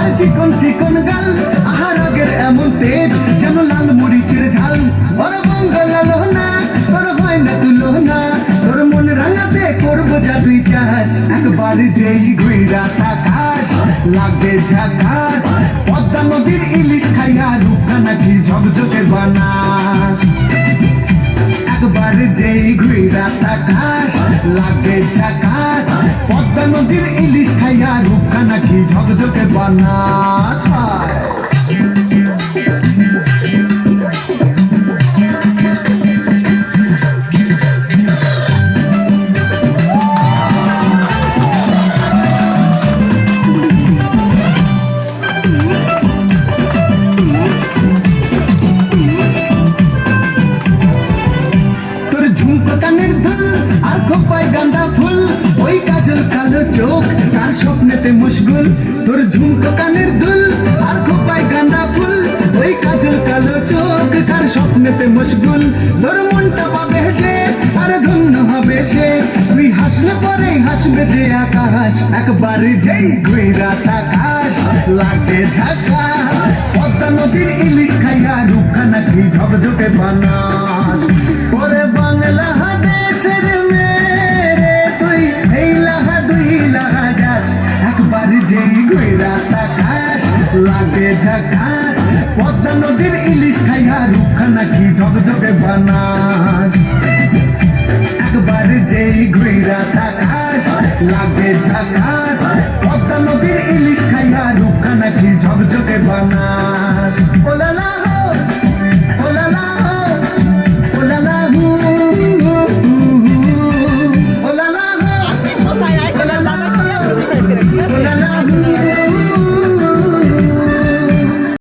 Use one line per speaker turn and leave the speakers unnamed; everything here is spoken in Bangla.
আর চিকন চিকন গাল, আহার আগের এমন তেজ যেন লাল মরিচের ঝাল। ওর বঙ্গলালো না, তোর হয় না তুলনা, তোর মন রাঙাতে করবো যা তুই চাস। একবার যেই ঘুইরা তাকাস লাগে ঝাকাস, পদ্মা নদীর ইলিশ খাইয়া রূপখানা কি ঝকঝকে বানাস। একবার যেই ঘুইরা তাকাস লাগে ঝাকাস, পদ্মা নদীর ইলিশ খাইয়া রূপখানা কি ঝকঝকে বানাস। কানের দুল আর খোপায় গাঁদা ফুল, ওই কাজল কালো চোখ কার স্বপ্নেতে মশগুল। তোর ঝুমকো কানের দুল আর খোপায় গাঁদা ফুল, ওই কাজল কালো চোখ কার স্বপ্নেতে মশগুল। তোর মনটা পাবে যে আর ধন্য হবে সে, তুই হাসলে পরে হাসবে যে আকাশ। একবার যেই ঘুইরা তাকাস লাগে ঝাকাস, পদ্মা নদীর ইলিশ খাইয়া রূপখানা কি ঝকঝকে বানাস। ওরে বাংলা দেশের মেরে তুই এই লাহা দুই লাহা যাস, একবার যেই ঘুইরা তাকাস লাগে ঝাকাস, পদ্মা নদীর ইলিশ খাইয়া রূপখানা কি ঝকঝকে বানাস। একবার যেই ঘুইরা তাকাস লাগে ঝাকাস, পদ্মা নদীর ইলিশ খাইয়া রূপখানা কি ঝকঝকে বানাস।